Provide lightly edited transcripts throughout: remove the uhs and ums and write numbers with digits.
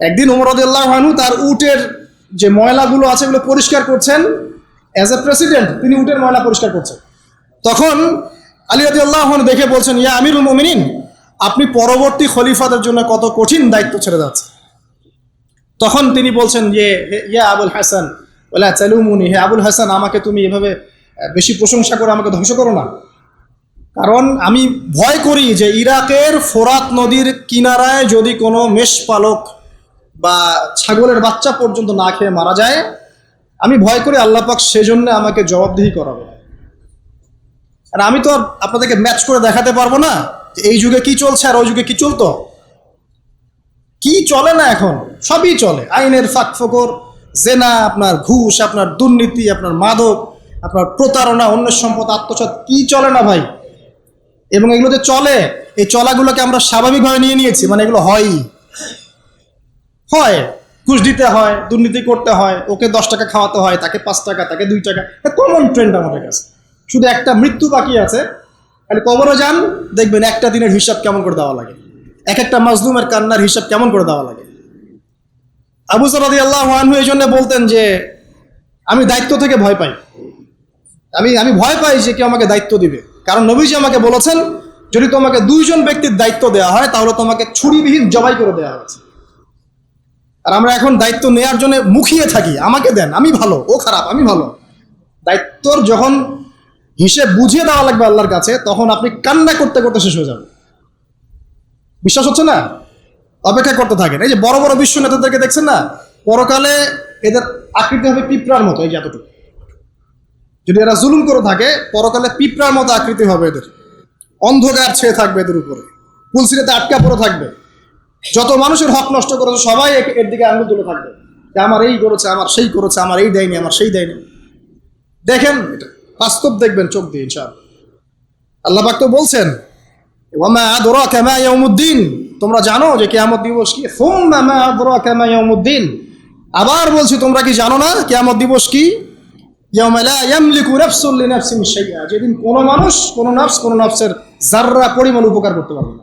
একদিন ওমর রাদিয়াল্লাহু আনহু তার উটের যে ময়লাগুলো আছে এগুলো পরিষ্কার করছেন। অ্যাজ এ প্রেসিডেন্ট তিনি উটের ময়লা পরিষ্কার করছেন। তখন আলী রাদিয়াল্লাহু আনহু দেখে বলছেন, ইয়া আমিরুল মুমিনিন, আপনি পরবর্তী খলিফাদের জন্য কত কঠিন দায়িত্ব ছেড়ে যাচ্ছে। তখন তিনি বলছেন, ইয়া আবুল হাসান ওয়ালা তালুমুনি, হে আবুল হাসান, আমাকে তুমি এভাবে বেশি প্রশংসা করে আমাকে ধ্বংস করো না। কারণ আমি ভয় করি যে ইরাকের ফোরাত নদীর কিনারায় যদি কোনো মেষপালক বা ছাগলের বাচ্চা পর্যন্ত না খেয়ে মারা যায়, আমি ভয় করি আল্লাহ পাক সেজন্য আমাকে জবাবদিহি করাবে। আর আমি তো আর আপনাদেরকে ম্যাচ করে দেখাতে পারবো না যে এই যুগে কি চলছে আর ওই যুগে কি চলতো। কি চলে না এখন? সবই চলে। আইনের ফাঁক ফোকর, জেনা, আপনার ঘুষ, আপনার দুর্নীতি, আপনার মাদক, আপনার প্রতারণা, অন্যের সম্পদ আত্মসাৎ, কি চলে না ভাই? এবং এগুলো যে চলে, এই চলাগুলোকে আমরা স্বাভাবিকভাবে নিয়ে নিয়েছি, মানে এগুলো হয়। ঘুষ দিতে হয়, দুর্নীতি করতে হয়, ওকে 10 টাকা খাওয়াতে হয়, তাকে 5 টাকা, তাকে 2 টাকা, কমন ট্রেন্ড আমাদের কাছে। শুধু একটা মৃত্যু বাকি আছে, খালি কবরে যান, দেখবেন একটা দিনের হিসাব কেমন করে দেওয়া লাগে, এক একটা মাজলুমের কান্নার হিসাব কেমন করে দেওয়া লাগে। আবু যর রাদিয়াল্লাহু আনহু এই জন্য বলতেন যে আমি দায়িত্ব থেকে ভয় পাই। আমি ভয় পাই যে কেউ আমাকে দায়িত্ব দিবে, কারণ নবীজি আমাকে বলেছেন যদি তোমাকে 2 জন ব্যক্তির দায়িত্ব দেওয়া হয় তাহলে তোমাকে ছুরিবিহীন জবাই করে দেওয়া হয়েছে। আর আমরা এখন দায়িত্ব নেওয়ার জন্য মুখিয়ে থাকি, আমাকে দেন, আমি ভালো, ও খারাপ, আমি ভালো। দায়িত্বর যখন হিসেব বুঝিয়ে দেওয়া লাগবে আল্লাহর কাছে, তখন আপনি কান্না করতে করতে শেষ হয়ে যাবেন। বিশ্বাস হচ্ছে না? অপেক্ষা করতে থাকেন। এই যে বড় বড় বিশ্ব নেতাদেরকে দেখছেন না, পরকালে এদের আকৃতি হবে পিঁপড়ার মতো, এই যে এতটুকু। যদি এরা জুলুম করে থাকে, পরকালে পিঁপড়ার মতো আকৃতি হবে এদের। অন্ধকার ছেয়ে থাকবে এদের উপরে, পুলসিরাতে আটকা পড়ে থাকবে। যত মানুষের হক নষ্ট করেছে সবাই এর দিকে আঙুল তুলে থাকবে যে আমার এই করেছে, আমার সেই করেছে, আমার এই দেয়নি, আমার সেই দেয়নি। দেখেন, এটা বাস্তব দেখবেন চোখ দিয়ে ইনশাআল্লাহ। আল্লাহ পাক তো বলছেন, ওয়ামা আদরাকা মা ইয়াউমুদ্দিন, তোমরা জানো যে কিয়ামত দিবস কি? সুম্মা মা আদরাকা মা ইয়াউমুদ্দিন, আবার বলছি তোমরা কি জানো না কিয়ামত দিবস কি? ইয়াউমা লা ইয়ামলিকু নাফসুন লিনাফসিন শাইআ, যেদিন কোনো মানুষ, কোনো নফস, কোনো নফসের যাররা পরিমাণ উপকার করতে পারবে না।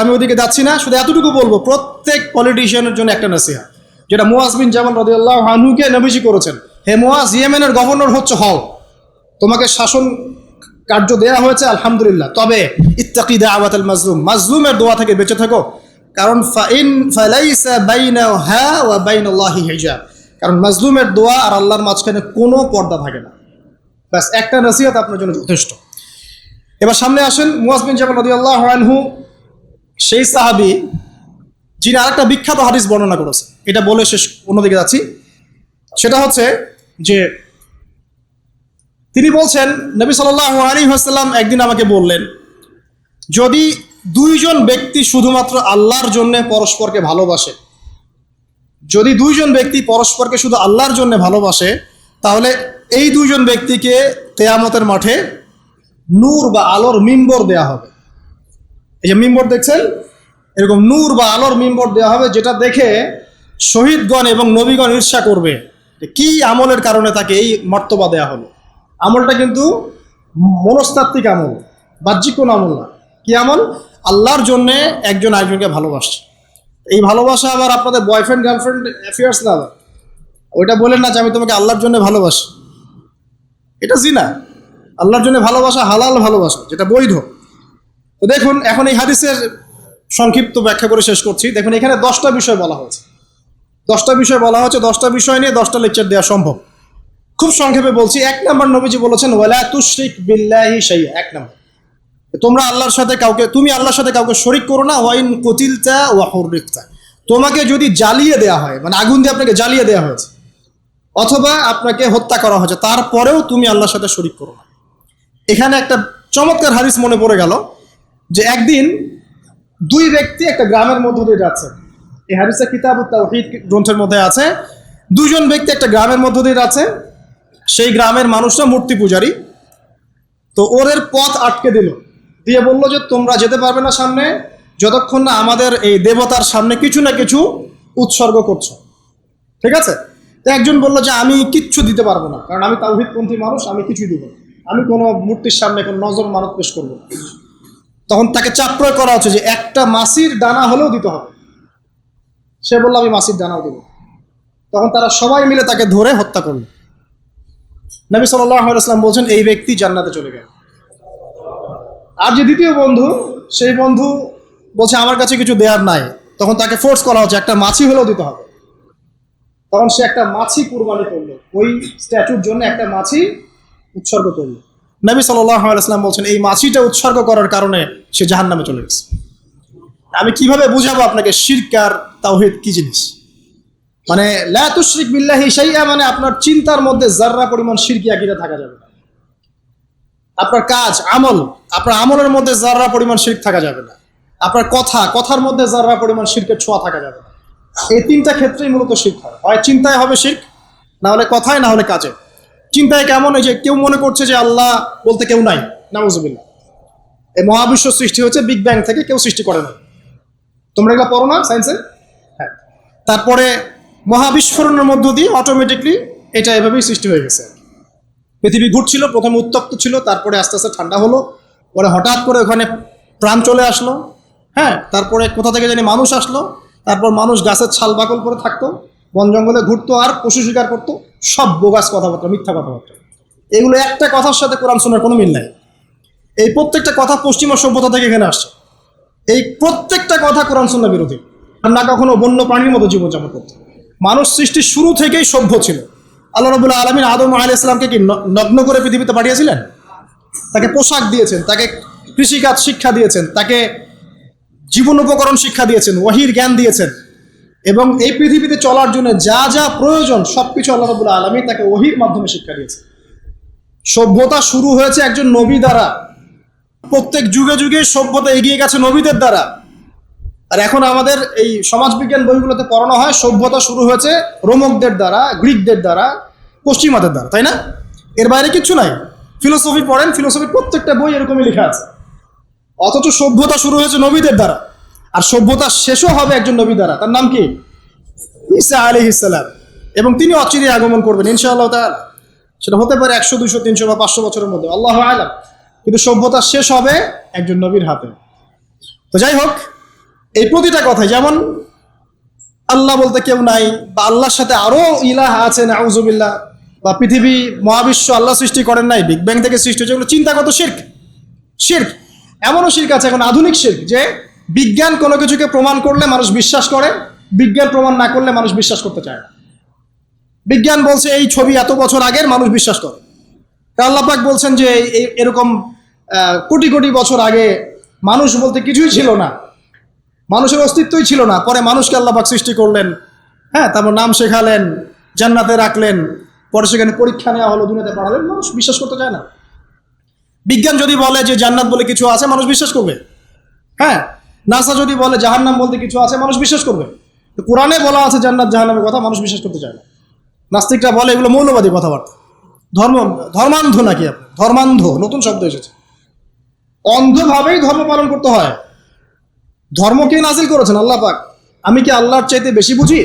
আমি ওদিকে যাচ্ছি না, শুধু এতটুকু বলবো, প্রত্যেক পলিটিশিয়ানের জন্য একটা নসিহত, যেটা মুআজ বিন জাবাল রাদিয়াল্লাহু আনহুকে নবীজি করেছেন। হে মুআজ, ইয়েমেনের গভর্নর হচ্ছে হও, তোমাকে শাসন কার্য দেয়া হয়েছে, আলহামদুলিল্লাহ, তবে ইত্তাকি দাওয়াতাল মাজলুম, মাজলুমের দোয়া থেকে বেঁচে থাকো, কারণ ফালাইসা বাইনাহা ওয়া বাইনাল্লাহি হিজাব, কারণ মাজলুমের দোয়া আর আল্লাহর মাঝখানে কোনো পর্দা থাকে না। ব্যাস একটা নসিহত আপনার জন্য যথেষ্ট। এবার সামনে আসেন, মুআজ বিন জাবাল রাদিয়াল্লাহু আনহু সেই সাহাবী যিনি আরেকটা বিখ্যাত হাদিস বর্ণনা করেছে। এটা বলে শেষ, অন্যদিকে যাচ্ছি। সেটা হচ্ছে যে তিনি বলছেন, নবী সাল্লাল্লাহু আলাইহি ওয়াসাল্লাম একদিন আমাকে বললেন, যদি 2 জন ব্যক্তি শুধুমাত্র আল্লাহর জন্য পরস্পরকে ভালোবাসে, যদি 2 জন ব্যক্তি পরস্পরকে শুধু আল্লাহর জন্য ভালোবাসে, তাহলে এই 2 জন ব্যক্তিকে কিয়ামতের মাঠে নূর বা আলোর মিম্বর দেয়া হবে। এই যে মিম্বর দেখছেন, এরকম নূর বা আলোর মিম্বর দেওয়া হবে, যেটা দেখে শহীদগণ এবং নবীগণ ঈর্ষা করবে যে কি আমলের কারণে তাকে এই মর্তবা দেওয়া হলো। আমলটা কিন্তু মনস্তাত্ত্বিক আমল, বাহ্যিক কোনো আমল না। কি আমল? আল্লাহর জন্যে একজন আরেকজনকে ভালোবাসছে। এই ভালোবাসা আবার আপনাদের বয়ফ্রেন্ড গার্লফ্রেন্ড অ্যাফেয়ার্স না, ওইটা বলেন না যে আমি তোমাকে আল্লাহর জন্য ভালোবাসি, এটা জিনা। আল্লাহর জন্য ভালোবাসা হালাল ভালোবাসা, যেটা বৈধ। তো দেখুন, এখন এই হাদিসের সংক্ষিপ্ত ব্যাখ্যা করে শেষ করছি। দেখুন, এখানে 10টা বিষয় বলা হয়েছে, 10টা বিষয় বলা হচ্ছে। 10টা বিষয় নিয়ে 10টা লেকচার দেওয়া সম্ভব। খুব সংক্ষেপে বলছি। 1 নম্বর, নবীজি বলেছেন ওয়ালা তুশরিক বিল্লাহি শাইআ। 1 নম্বর, তোমরা আল্লাহর সাথে কাউকে, তুমি আল্লাহর সাথে কাউকে শরিক করো না। ওয়াইন কুতিলতা ওয়া হুররিকতা, তোমাকে যদি জ্বালিয়ে দেওয়া হয়, মানে আগুন দিয়ে আপনাকে জ্বালিয়ে দেওয়া হয়েছে, অথবা আপনাকে হত্যা করা হয়েছে, তারপরেও তুমি আল্লাহর সাথে শরিক করো না। এখানে একটা চমৎকার হাদিস মনে পড়ে গেল যে একদিন 2 ব্যক্তি একটা গ্রামের মধ্য দিয়ে যাচ্ছে। এই হাদিসে কিতাবুত তাওহীদ গ্রন্থের মধ্যে আছে, 2 জন ব্যক্তি একটা গ্রামের মধ্য দিয়ে যাচ্ছে। সেই গ্রামের মানুষরা মূর্তি পূজারী। তো ওদের পথ আটকে দিল, দিয়ে বলল যে তোমরা যেতে পারবে না সামনে, যতক্ষণ না আমাদের এই দেবতার সামনে কিছু না কিছু উৎসর্গ করছো। ঠিক আছে? তো একজন বললো যে আমি কিচ্ছু দিতে পারবো না, কারণ আমি তাওহীদপন্থী মানুষ, আমি কিছুই দিব না, আমি কোনো মূর্তির সামনে কোনো নজর মানত পেশ করবো না। তখন তাকে চাপ প্রয়োগ করা হচ্ছে যে একটা মাছির দানা হলেও দিতে হবে। সে বলল আমি মাছির দানাও দেব। তখন তারা সবাই মিলে তাকে ধরে হত্যা করল। নবী সাল্লাল্লাহু আলাইহি ওয়াসাল্লাম বলছেন এই ব্যক্তি জান্নাতে চলে গেল। আর যে দ্বিতীয় বন্ধু, সেই বন্ধু বলছে আমার কাছে কিছু দেওয়ার নাই, তখন তাকে ফোর্স করা হচ্ছে একটা মাছি হলেও দিতে হবে। তখন সে একটা মাছি কুরবানি করলো, ওই স্ট্যাচুর জন্য একটা মাছি উৎসর্গ করলো। নবী সাল্লাল্লাহু আলাইহি ওয়াসাল্লাম বলছেন এই মাছিটা উৎসর্গ করার কারণে সে জাহান্নামে চলে গেছে। আমি কিভাবে বুঝাবো আপনাকে শিরক আর তাওহীদ কি জিনিস? মানে লা তুশরিক বিল্লাহি শাইআ, মানে আপনার চিন্তার মধ্যে যাররা পরিমাণ শিরকি আকীদা থাকা যাবে না। আপনার কাজ আমল, আপনার আমলের মধ্যে যাররা পরিমাণ শিরক থাকা যাবে না। আপনার কথার মধ্যে যাররা পরিমাণ শিরকের ছোঁয়া থাকা যাবে না। এই তিনটা ক্ষেত্রেই মূলত শিরক হয়। হয় চিন্তায় হবে শিরক, না হলে কথায়, না হলে কাজে। চিন্তায় কেমন? এই যে কেউ মনে করছে যে আল্লাহ বলতে কেউ নাই, নাউযুবিল্লাহ। এই মহাবিশ্ব সৃষ্টি হয়েছে বিগ ব্যাং থেকে, কেউ সৃষ্টি করে না। তোমরা এগুলো পড়ো না সায়েন্সে? হ্যাঁ। তারপরে মহাবিস্ফোরণের মধ্য দিয়ে অটোমেটিকলি এটা এভাবেই সৃষ্টি হয়ে গেছে। পৃথিবী ঘুরছিল, প্রথমে উত্তপ্ত ছিল, তারপরে আস্তে আস্তে ঠান্ডা হলো, পরে হঠাৎ করে ওখানে প্রাণ চলে আসলো। হ্যাঁ, তারপরে কোথা থেকে জানি মানুষ আসলো, তারপর মানুষ গাছের ছাল বাকল করে থাকতো, বন জঙ্গলে ঘুরতো আর পশু শিকার করতো। সব বোগাস কথাবার্তা, মিথ্যা কথাবার্তা। এগুলো একটা কথার সাথে কোরআন সুন্নাহর কোনো মিল নাই। এই প্রত্যেকটা কথা পশ্চিমা সভ্যতা থেকে এখানে আসছে। এই প্রত্যেকটা কথা কোরআন সুন্নাহ বিরোধী। না কখনো বন্য প্রাণীর মতো জীবনযাপন করতো। মানুষ সৃষ্টির শুরু থেকেই সভ্য ছিল। আল্লাহ রাব্বুল আলামিন আদম আলাইহিস সালামকে কি নগ্ন করে পৃথিবীতে পাঠিয়েছিলেন? তাকে পোশাক দিয়েছেন, তাকে কৃষিকাজ শিক্ষা দিয়েছেন, তাকে জীবন উপকরণ শিক্ষা দিয়েছেন, ওয়াহির জ্ঞান দিয়েছেন, এবং এই পৃথিবীতে চলার জন্য যা যা প্রয়োজন সবকিছু আল্লাহ রাব্বুল আলামিন তাকে ওহির মাধ্যমে শিক্ষা দিয়েছেন। সভ্যতা শুরু হয়েছে একজন নবী দ্বারা। প্রত্যেক যুগে যুগে সভ্যতা এগিয়ে গেছে নবীদের দ্বারা। আর এখন আমাদের এই সমাজবিজ্ঞান বইগুলোতে পড়ানো হয় সভ্যতা শুরু হয়েছে রোমকদের দ্বারা, গ্রিকদের দ্বারা, পশ্চিমাদের দ্বারা, তাই না? এর বাইরে কিচ্ছু নাই। ফিলোসফি পড়েন, ফিলোসফির প্রত্যেকটা বই এরকমই লেখা আছে। অথচ সভ্যতা শুরু হয়েছে নবীদের দ্বারা, আর সভ্যতা শেষও হবে একজন নবী দ্বারা। তার নাম কি? ঈসা আলাইহিস সালাম। এবং তিনি অচিরে আগমন করবেন ইনশাআল্লাহ তাআলা। সেটা হতে পারে 100, 200, 300 বা 500 বছরের মধ্যে, আল্লাহু আ'লাম। কিন্তু সভ্যতা শেষ হবে একজন নবীর হাতে। তো যাই হোক, এই প্রতিটা কথাই, যেমন আল্লাহ বলতে কেউ নাই, বা আল্লাহর সাথে আরো ইলাহ আছে নাউযুবিল্লাহ, বা পৃথিবী মহাবিশ্ব আল্লাহ সৃষ্টি করেন নাই, বিগ ব্যাং থেকে সৃষ্টি হয়েছে, এগুলো চিন্তাগত শিরক। শিরক এমনও শিরক আছে এখন, আধুনিক শিরক, যে বিজ্ঞান কোনো কিছুকে প্রমাণ করলে মানুষ বিশ্বাস করে, বিজ্ঞান প্রমাণ না করলে মানুষ বিশ্বাস করতে চায় না। বিজ্ঞান বলছে এই ছবি এত বছর আগের, মানুষ বিশ্বাস করে। আল্লাহ পাক বলছেন যে এরকম কোটি কোটি বছর আগে মানুষ বলতে কিছুই ছিল না, মানুষের অস্তিত্বই ছিল না, পরে মানুষকে আল্লাহ পাক সৃষ্টি করলেন। হ্যাঁ, তারপর নাম শেখালেন, জান্নাতে রাখলেন, পরে সেখানে পরীক্ষা নেওয়া হলো, দুনিয়াতে পাঠালেন। মানুষ বিশ্বাস করতে চায় না। বিজ্ঞান যদি বলে যে জান্নাত বলে কিছু আছে, মানুষ বিশ্বাস করবে। হ্যাঁ, নাসা যদি বলে জাহান্নাম বলতে কিছু আছে, মানুষ বিশ্বাস করবে। তো কোরআনে বলা আছে জান্নাত জাহান্নামের কথা, মানুষ বিশ্বাস করতে চায় না। নাস্তিকরা বলে এগুলো মৌলবাদী কথাবার্তা। ধর্মান্ধ নাকি আপনি? ধর্মান্ধ নতুন শব্দ এসেছে। অন্ধভাবেই ধর্ম পালন করতে হয়। ধর্ম কে নাজিল করেছেন? আল্লাহ পাক। আমি কি আল্লাহর চাইতে বেশি বুঝি?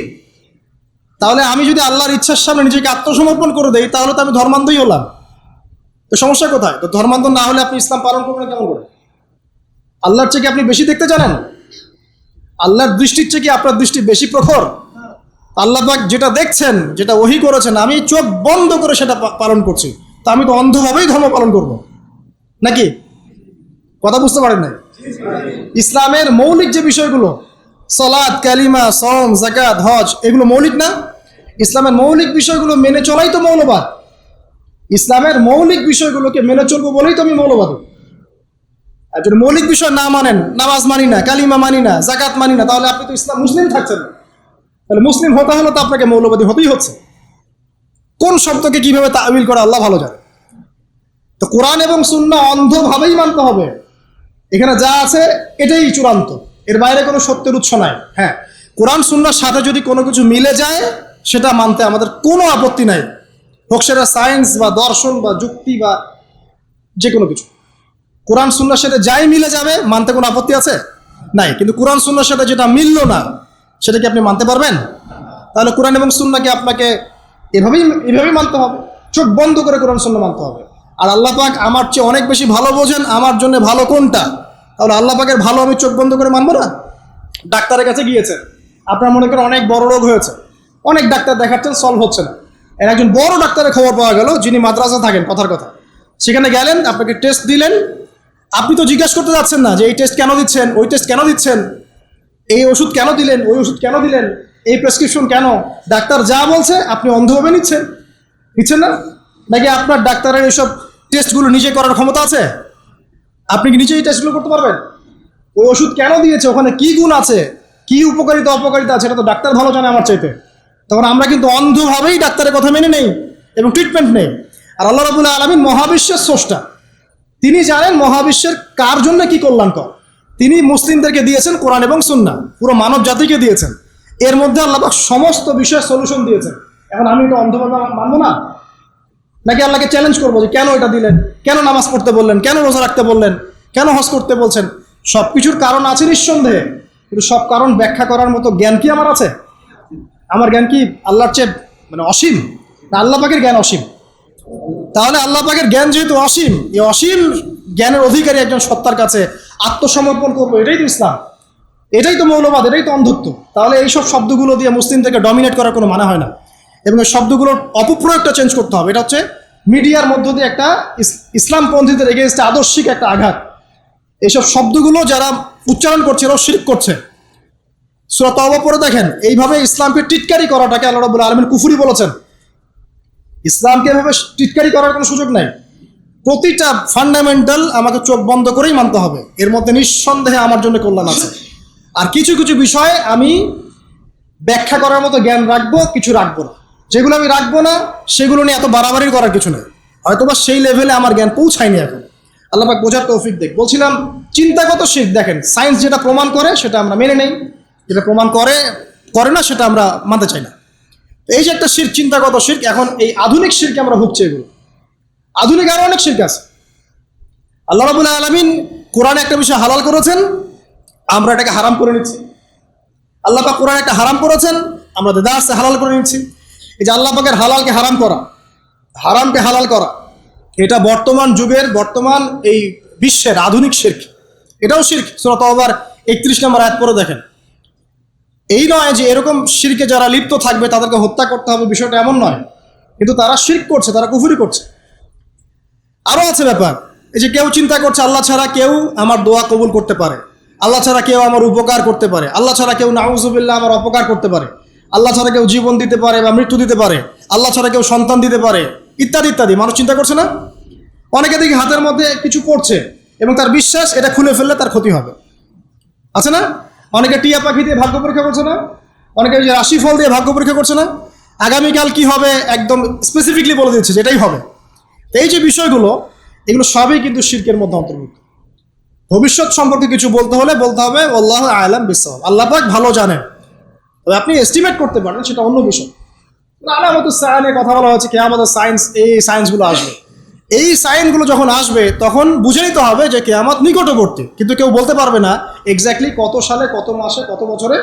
তাহলে আমি যদি আল্লাহর ইচ্ছার সামনে নিজেকে আত্মসমর্পণ করে দেই, তাহলে তো আমি ধর্মান্ধই হলাম। তো সমস্যা কোথায়? তো ধর্মান্ধ না হলে আপনি ইসলাম পালন করবেন কেমন করে? আল্লাহর চেয়ে কি আপনি বেশি দেখতে জানেন? আল্লাহর দৃষ্টির চেয়ে কি আপনার দৃষ্টি বেশি প্রখর? আল্লাহ পাক যেটা দেখছেন, যেটা ওহী করেছেন, আমি চোখ বন্ধ করে সেটা পালন করছি, তা আমি তো অন্ধভাবেই ধর্ম পালন করব নাকি? কথা বুঝতে পারেন নাই? ইসলামের মৌলিক যে বিষয়গুলো, সালাত, কালিমা, সওম, যাকাত, হজ, এগুলো মৌলিক না? ইসলামের মৌলিক বিষয়গুলো মেনে চলাই তো মৌলবাদ। ইসলামের মৌলিক বিষয়গুলোকে মেনে চলবো বলেই তো আমি মৌলবাদী। আর যদি মৌলিক বিষয় না মানেন, নামাজ মানি না, কালিমা মানি না, যাকাত মানি না, তাহলে আপনি তো ইসলাম মুসলিম থাকছেন না। তাহলে মুসলিম হতে হলে তো আপনাকে মৌলবাদী হতেই হচ্ছে। কোন শব্দকে কিভাবে তাবিল করে আল্লাহ ভালো জানে। তো কোরআন এবং সুন্নাহ অন্ধভাবেই মানতে হবে। এখানে যা আছে এটাই চূড়ান্ত, এর বাইরে কোনো সত্যের উৎস নাই। হ্যাঁ, কোরআন সুন্নাহর সাথে যদি কোনো কিছু মিলে যায়, সেটা মানতে আমাদের কোনো আপত্তি নাই, হোক সেটা সায়েন্স বা দর্শন বা যুক্তি বা যে কোনো কিছু। কোরআন সুন্নাহর সাথে যাই মিলে যাবে, মানতে কোনো আপত্তি আছে? নাই। কিন্তু কোরআন সুন্নাহর সাথে যেটা মিলল না, সেটা কি আপনি মানতে পারবেন? তাহলে কোরআন এবং সুন্নাহকে আপনাকে এভাবেই মানতে হবে, চোখ বন্ধ করে কোরআন সুন্নাহ মানতে হবে। আর আল্লাহ পাক আমার চেয়ে অনেক বেশি ভালো বোঝেন আমার জন্য ভালো কোনটা, তাহলে আল্লাহ পাকের ভালো আমি চোখ বন্ধ করে মানবো না? ডাক্তারের কাছে গিয়েছেন, আপনার মনে করেন অনেক বড় রোগ হয়েছে, অনেক ডাক্তার দেখাচ্ছেন, সলভ হচ্ছে না। এর একজন বড় ডাক্তারের খবর পাওয়া গেল, যিনি মাদ্রাসা থাকেন, কথার কথা, সেখানে গেলেন, আপনাকে টেস্ট দিলেন। আপনি তো জিজ্ঞাসা করতে যাচ্ছেন না যে এই টেস্ট কেন দিচ্ছেন, ওই টেস্ট কেন দিচ্ছেন, এই ওষুধ কেন দিলেন, ওই ওষুধ কেন দিলেন, এই প্রেসক্রিপশন কেন। ডাক্তার যা বলছে আপনি অন্ধভাবে নিচ্ছেন না? নাকি আপনার ডাক্তারের এইসব টেস্টগুলো নিজে করার ক্ষমতা আছে? আপনি কি নিজে এই টেস্টগুলো করতে পারবেন? ওই ওষুধ কেন দিয়েছে, ওখানে কি গুণ আছে, কি উপকারিতা অপকারিতা আছে, এটা তো ডাক্তার ভালো জানে আমার চাইতে। তখন আমরা কিন্তু অন্ধভাবেই ডাক্তারের কথা মেনে নেই এবং ট্রিটমেন্ট নেই। আর আল্লাহ রাব্বুল আলামিন মহাবিশ্বের স্রষ্টা, তিনি জানেন মহাবিশ্বের কার জন্য কি কল্যাণকর। তিনি মুসলিমদেরকে দিয়েছেন কোরআন এবং সুন্নাহ, পুরো মানব জাতিকে দিয়েছেন। এর মধ্যে আল্লাহ পাক সমস্ত বিষয়ের সলিউশন দিয়েছেন। এখন আমি এটা অন্ধভাবে মানবো না? নাকি আল্লাহকে চ্যালেঞ্জ করবো যে কেন এটা দিলেন, কেন নামাজ পড়তে বললেন, কেন রোজা রাখতে বললেন, কেন হজ করতে বলছেন? সব কিছুর কারণ আছে নিঃসন্দেহে, কিন্তু সব কারণ ব্যাখ্যা করার মতো জ্ঞান কি আমার আছে? আমার জ্ঞান কি আল্লাহর চেয়ে অসীম, না আল্লাহ পাকের জ্ঞান অসীম? তাহলে আল্লাহ পাকের জ্ঞান যেহেতু অসীম, এই অসীম জ্ঞানের অধিকারী একজন সত্তার কাছে আত্মসমর্পণ করবো, এটাই তো ইসলাম, এটাই তো মৌলবাদ, এটাই তো অন্ধত্ব। তাহলে এইসব শব্দগুলো দিয়ে মুসলিমদেরকে ডমিনেট করার কোনো মানে হয় না, এবং এই শব্দগুলোর অপপ্রয়োগটা চেঞ্জ করতে হবে। এটা হচ্ছে মিডিয়ার মধ্য দিয়ে একটা ইসলামপন্থীদের এগেইনস্টে আদর্শিক একটা আঘাত। এইসব শব্দগুলো যারা উচ্চারণ করছে এরাও শিরক করছে। সূরা তাওবা পড়ে দেখেন, এইভাবে ইসলামকে টিটকারি করাটাকে আল্লাহ রাব্বুল আলামিন কুফরি বলেছেন। ইসলামকে এভাবে টিটকারি করার কোনো সুযোগ নাই। প্রতিটা ফান্ডামেন্টাল আমাকে চোখ বন্ধ করেই মানতে হবে, এর মধ্যে নিঃসন্দেহে আমার জন্য কল্যাণ আছে। আর কিছু কিছু বিষয়ে আমি ব্যাখ্যা করার মতো জ্ঞান রাখবো, কিছু রাখবো না। যেগুলো আমি রাখবো না সেগুলো নিয়ে এত বাড়াবাড়ি করার কিছু নেই, হয়তোবা সেই লেভেলে আমার জ্ঞান পৌঁছায়নি এখন। আল্লাহ পাক বোঝার তৌফিক দেখ। বলছিলাম চিন্তাগত শিরক, দেখেন সায়েন্স যেটা প্রমাণ করে সেটা আমরা মেনে নেই, যেটা প্রমাণ করে না সেটা আমরা মানতে চাই না। এই যে একটা শিরক, চিন্তাগত শিরক, এখন এই আধুনিক শিরকে আমরা ভুগছি। এগুলো আধুনিক আরো অনেক শিরক আছে। আল্লাহ রাব্বুল আলামিন কোরআনে একটা বিষয় হালাল করেছেন, আমরা এটাকে হারাম করে নিচ্ছি। আল্লাহ পাক কোরআনে একটা হারাম করেছেন, আমরা দেদারসে হালাল করে নিচ্ছি। এই যে আল্লাহ পাকের হালালকে হারাম করা, হারামকে হালাল করা, এটা বর্তমান যুগের, বর্তমান এই বিশ্বের আধুনিক শিরক। এটাও শিরক। সূরা তাওবার 31 নম্বর আয়াত পড়ে দেখেন। এই নয় যে এরকম শিরকে যারা লিপ্ত থাকবে তাদেরকে হত্যা করতে হবে, বিষয়টা এমন নয়, কিন্তু তারা শিরক করছে, তারা কুফরি করছে। আরও আছে ব্যাপার, এই যে কেউ চিন্তা করছে আল্লাহ ছাড়া কেউ আমার দোয়া কবুল করতে পারে, আল্লাহ ছাড়া কেউ আমার উপকার করতে পারে, আল্লাহ ছাড়া কেউ নাউজুবিল্লাহ আমার অপকার করতে পারে, আল্লাহ ছাড়া কেউ জীবন দিতে পারে বা মৃত্যু দিতে পারে, আল্লাহ ছাড়া কেউ সন্তান দিতে পারে, ইত্যাদি ইত্যাদি। মানুষ চিন্তা করছে না? অনেকে দেখি হাতের মধ্যে কিছু পড়ছে এবং তার বিশ্বাস এটা খুলে ফেললে তার ক্ষতি হবে, আছে না? অনেকে টিয়া পাখি দিয়ে ভাগ্য পরীক্ষা করছে না? অনেকে যে রাশিফল দিয়ে ভাগ্য পরীক্ষা করছে না? আগামীকাল কি হবে একদম স্পেসিফিকলি বলে দিচ্ছে যেটাই হবে। এই যে বিষয়গুলো, এগুলো সবই কিন্তু শিরকের মধ্যে অন্তর্ভুক্ত। ভবিষ্যৎ সম্পর্কে কিছু বলতে হলে বলতে হবে আল্লাহু আ'লাম বিসওয়াব, আল্লাহ পাক ভালো জানেন। তবে আপনি এস্টিমেট করতে পারেন, সেটা অন্য বিষয়। আলামাতুস সায়ানে কথা বলা হচ্ছে কিয়ামতের সায়েন্স, এই সায়েন্সগুলো আসবে। এই সাইনগুলো যখন আসবে তখন বুঝে নিতে হবে যে কিয়ামত নিকটবর্তী, কিন্তু কেউ বলতে পারবে না এক্স্যাক্টলি কত সালে, কত মাসে, কত বছরে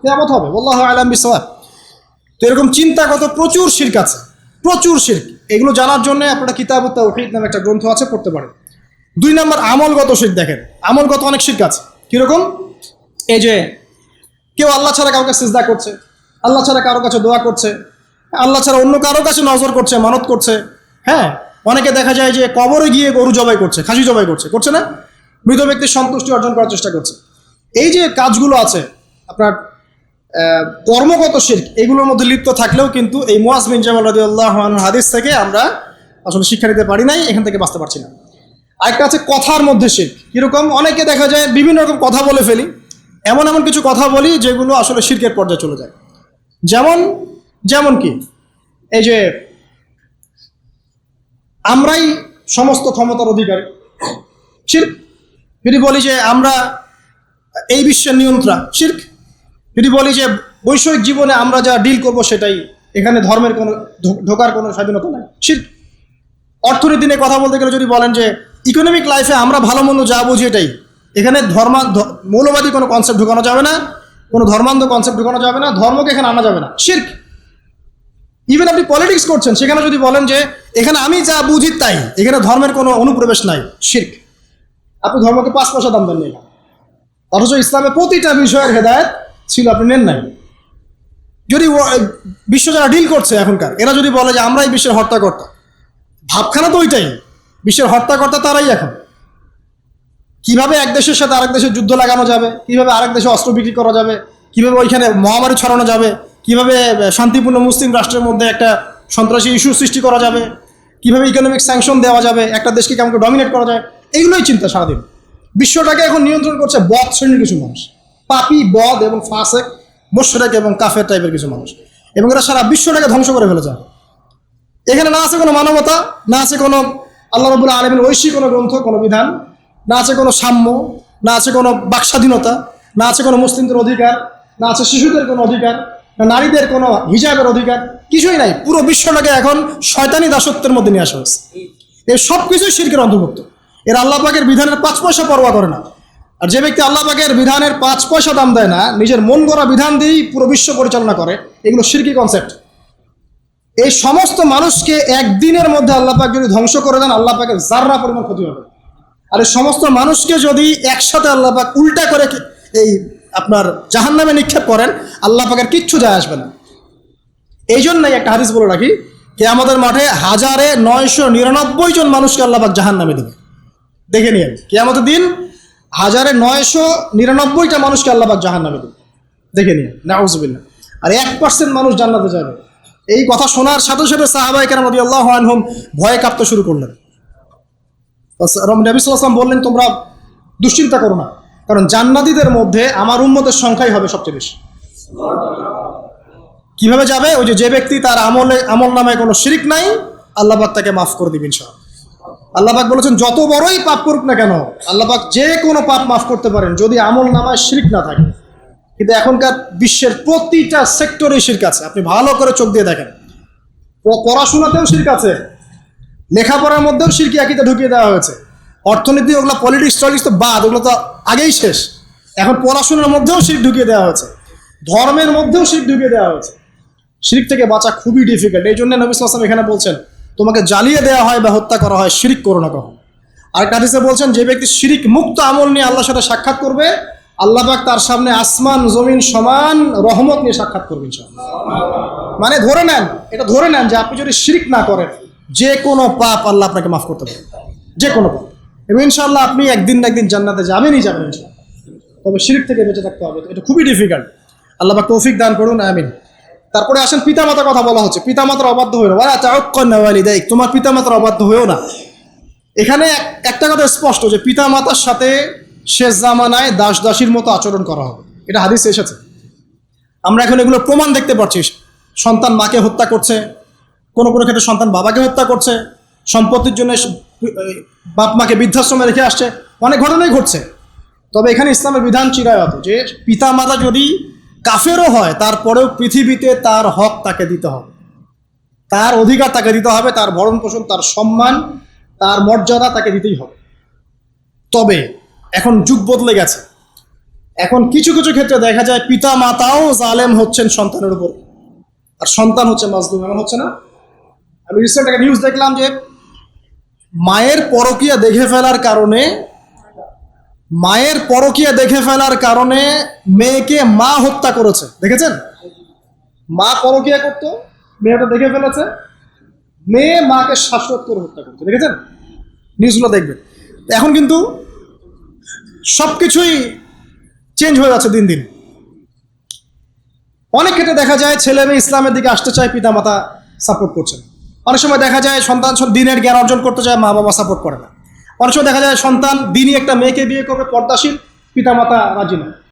কিয়ামত হবে। আল্লাহু আ'লাম বিসওয়াব। তো এরকম চিন্তাগত প্রচুর শিরক আছে, প্রচুর শিরক। এগুলো জানার জন্য আপনারা কিতাবুত তাওহীদ নামে একটা গ্রন্থ আছে, পড়তে পারেন। 2 নম্বর আমলগত শিরক। দেখেন আমলগত অনেক শিরক আছে। কিরকম? এই যে কেউ আল্লাহ ছাড়া কাউকে সিজদা করছে, আল্লাহ ছাড়া কারো কাছে দোয়া করছে, আল্লাহ ছাড়া অন্য কারো কাছে নজর করছে, মানত করছে। হ্যাঁ, অনেকে দেখা যায় যে কবরে গিয়ে গরু জবাই করছে, খাসি জবাই করছে না? মৃত ব্যক্তির সন্তুষ্টি অর্জন করার চেষ্টা করছে। এই যে কাজগুলো আছে আপনার কর্মগত শিরক, এগুলোর মধ্যে লিপ্ত থাকলেও কিন্তু এই মুআজ বিন জাবাল রাদিয়াল্লাহু আনহু হাদিস থেকে আমরা আসলে শিক্ষা নিতে পারি নাই, এখান থেকে বাঁচতে পারছি না। আরেকটা আছে কথার মধ্যে শিরক। কিরকম? অনেকে দেখা যায় বিভিন্ন রকম কথা বলে ফেলি, এমন এমন কিছু কথা বলি যেগুলো আসলে শিরকের পর্যায়ে চলে যায়। যেমন কি এই যে আমরাই সমস্ত ক্ষমতার অধিকারী, শিরক। যদি বলি যে আমরা এই বিশ্বের নিয়ন্ত্রণ, শিরক। যদি বলি যে বৈষয়িক জীবনে আমরা যা ডিল করব সেটাই, এখানে ধর্মের কোনো ঢোকার কোনো স্বাধীনতা নাই, শিরক। অর্থনীতি নিয়ে কথা বলতে গেলে যদি বলেন যে ইকোনমিক লাইফে আমরা ভালো মন্দ যা বুঝি এটাই, এখানে মৌলবাদী কোনো কনসেপ্ট ঢুকানো যাবে না, কোনো ধর্মান্ধ কনসেপ্ট ঢুকানো যাবে না, ধর্মকে এখানে আনা যাবে না, শিরক। ইভেন আপনি পলিটিক্স করছেন, সেখানে যদি বলেন যে এখানে আমি যা বুঝি তাই, এখানে ধর্মের কোনো অনুপ্রবেশ নাই, শিরক। আপনি ধর্মকে 5 পয়সা দাম দেন না, অথচ ইসলামের প্রতিটা বিষয়ের হেদায়েত ছিল, আপনি নেন নাই। যদি বিশ্ব যারা ডিল করছে এখনকার, এরা যদি বলে যে আমরাই বিশ্বের হর্তাকর্তা, ভাবখানা তো ওইটাই, বিশ্বের হর্তাকর্তা তারাই এখন। কিভাবে এক দেশের সাথে আরেক দেশের যুদ্ধ লাগানো যাবে, কিভাবে আরেক দেশে অস্ত্র বিক্রি করা যাবে, কিভাবে ওইখানে মহামারী ছড়ানো যাবে, কিভাবে শান্তিপূর্ণ মুসলিম রাষ্ট্রের মধ্যে একটা সন্ত্রাসী ইস্যু সৃষ্টি করা যাবে, কিভাবে ইকোনমিক স্যাংশন দেওয়া যাবে, একটা দেশকে কেমন করে ডমিনেট করা যায়, এইগুলোই চিন্তা সারাদিন। বিশ্বটাকে এখন নিয়ন্ত্রণ করছে বদ শ্রেণীর কিছু মানুষ, পাপী, বদ এবং ফাসেক, মোশরেক এবং কাফের টাইপের কিছু মানুষ, এবং এরা সারা বিশ্বটাকে ধ্বংস করে ফেলেছে। এখানে না আছে কোনো মানবতা, না আছে কোনো আল্লাহ রাব্বুল আলামিনের ঐশী কোনো গ্রন্থ, কোনো বিধান, না আছে কোনো সাম্য, না আছে কোনো বাকস্বাধীনতা, না আছে কোনো মুসলিমদের অধিকার, না আছে শিশুদের কোনো অধিকার, না নারীদের কোনো হিজাবের অধিকার, কিছুই নাই। পুরো বিশ্বটাকে এখন শয়তানি দাসত্বের মধ্যে নিয়ে আসা হয়েছে। এই সব কিছুই শিরকের অন্তর্ভুক্ত। এর আল্লাহ পাকের বিধানের 5 পয়সা পরোয়া করে না। আর যে ব্যক্তি আল্লাহ পাকের বিধানের 5 পয়সা দাম দেয় না, নিজের মন গড়া বিধান দিয়েই পুরো বিশ্ব পরিচালনা করে, এগুলো শিরকি কনসেপ্ট। এই সমস্ত মানুষকে একদিনের মধ্যে আল্লাহ পাক যদি ধ্বংস করে দেন, আল্লাহ পাকের যাররা পরিমাণ ক্ষতি হবে। আর এই সমস্ত মানুষকে যদি একসাথে আল্লাহ পাক উল্টা করে এই আপনার জাহান্নামে নিক্ষেপ করেন, আল্লাহ পাকের কিচ্ছু যায় আসবে না। এই জন্যই একটা হাদিস বলে রাখি, কিয়ামতের মাঠে 1999 জন মানুষকে আল্লাহ পাক জাহান্নামে দেবে। দেখে নিন, কিয়ামতের দিন 1999টা মানুষকে আল্লাহ পাক জাহান্নামে দেবে। দেখে নিন, নাউযুবিল্লাহ। আর 1% মানুষ জান্নাতে যাবে। এই কথা শোনার সাথে সাথে সাহাবায়ে কেরাম রাদিয়াল্লাহু আনহুম ভয়ে কাঁপতে শুরু করলেন। নবী সাল্লাল্লাহু আলাইহি ওয়াসাল্লাম বললেন, তোমরা দুশ্চিন্তা করো না, কারণ জান্নাতীদের মধ্যে আমার উম্মতের সংখ্যাই হবে সবচেয়ে বেশি। কিভাবে যাবে? ওই যে ব্যক্তি তার আমল নামায় কোনো শিরক নাই, আল্লাহ পাক তাকে মাফ করে দিবেন ইনশাআল্লাহ। আল্লাহ পাক বলেছেন, যত বড়ই পাপ করুক না কেন, আল্লাহ পাক যে কোনো পাপ মাফ করতে পারেন যদি আমল নামায় শিরক না থাকে। কিন্তু এখনকার বিশ্বের প্রতিটা সেক্টরে শিরক আছে। আপনি ভালো করে চোখ দিয়ে দেখেন, পড়াশোনাতেও শিরক আছে, লেখাপড়ার মধ্যেও শিরকি আকীদা ঢুকিয়ে দেওয়া হয়েছে। অর্থনীতি, ওগুলো পলিটিক্স টলিক্স তো বাদ, ওগুলো তো আগেই শেষ। এখন পড়াশোনার মধ্যেও শিরক ঢুকিয়ে দেওয়া হয়েছে, ধর্মের মধ্যেও শিরক ঢুকিয়ে দেওয়া হয়েছে। শিরক থেকে বাঁচা খুবই ডিফিকাল্ট। এই জন্য নবী সাল্লাল্লাহু আলাইহি ওয়াসাল্লাম এখানে বলছেন, তোমাকে জ্বালিয়ে দেওয়া হয় বা হত্যা করা হয়, শিরক করো না কখনো। আরেকটা হাদিসে বলছেন, যে ব্যক্তি শিরক মুক্ত আমল নিয়ে আল্লাহর সাথে সাক্ষাৎ করবে, আল্লাহ পাক তার সামনে আসমান জমিন সমান রহমত নিয়ে সাক্ষাৎ করবেন ইনশাআল্লাহ। মানে ধরে নেন, এটা ধরে নেন যে আপনি যদি শিরক না করেন, যে কোনো পাপ আল্লাহ আপনাকে মাফ করতে পারে, যে কোনো পাপ। এবং ইনশাআল্লাহ আপনি একদিন না একদিন জান্নাতে যাবেনই যাবেন ইনশাআল্লাহ। তবে শিরক থেকে বেঁচে থাকতে হবে, এটা খুবই ডিফিকাল্ট। আল্লাহ পাক তৌফিক দান করুন, আমিন। তারপরে আসেন পিতামাতার কথা বলা হচ্ছে। পিতামাতার অবাধ্য হয়েও না, ওয়ালা তাউক্কান্না ওয়ালিদাইক, তোমার পিতামাতার অবাধ্য হয়েও না। এখানে একটা কথা স্পষ্ট যে পিতামাতার সাথে শেষ জামানায় দাস দাসীর মতো আচরণ করা হবে, এটা হাদিসে এসেছে। আমরা এখন এগুলো প্রমাণ দেখতে পাচ্ছি। সন্তান মাকে হত্যা করছে, কোনো কোনো ক্ষেত্রে সন্তান বাবাকে হত্যা করছে, সম্পত্তির জন্য বাপ মাকে বৃদ্ধাশ্রমে রেখে আসছে, অনেক ঘটনাই ঘটছে। তবে এখানে ইসলামের বিধান চিরায়ত যে পিতা মাতা যদি কাফেরও হয়, তারপরেও পৃথিবীতে তার হক তাকে দিতে হবে, তার অধিকার তাকে দিতে হবে, তার ভরণ পোষণ, তার সম্মান, তার মর্যাদা তাকে দিতেই হবে। তবে এখন যুগ বদলে গেছে, এখন কিছু কিছু ক্ষেত্রে দেখা যায় পিতা মাতাও জালেম হচ্ছেন সন্তানের উপর, আর সন্তান হচ্ছে মাজলুম। এমন হচ্ছে না? আমি রিসেন্ট একটা নিউজ দেখলাম যে মায়ের পরকীয়া দেখে ফেলার কারণে মেয়েকে মা হত্যা করেছে। দেখেছেন? মা পরকীয়া করতো, মেয়েটা দেখে ফেলেছে, মেয়ে মাকে শ্বাসরোধ করে হত্যা করছে। দেখেছেন? নিউজগুলো দেখবেন। এখন কিন্তু সবকিছুই চেঞ্জ হয়ে যাচ্ছে দিন দিন। অনেক ক্ষেত্রে দেখা যায় ছেলে মেয়ে ইসলামের দিকে আসতে চায়, পিতা মাতা সাপোর্ট করছেন। অনেক সময় দেখা যায় সন্তান দিনের জ্ঞান অর্জন করতে চায়, মা বাবা সাপোর্ট করে না। অনেক সময় দেখা যায় সন্তান দিনই একটা মেয়েকে বিয়ে করবে, পর্দাশীল, পিতা মাতা রাজি না।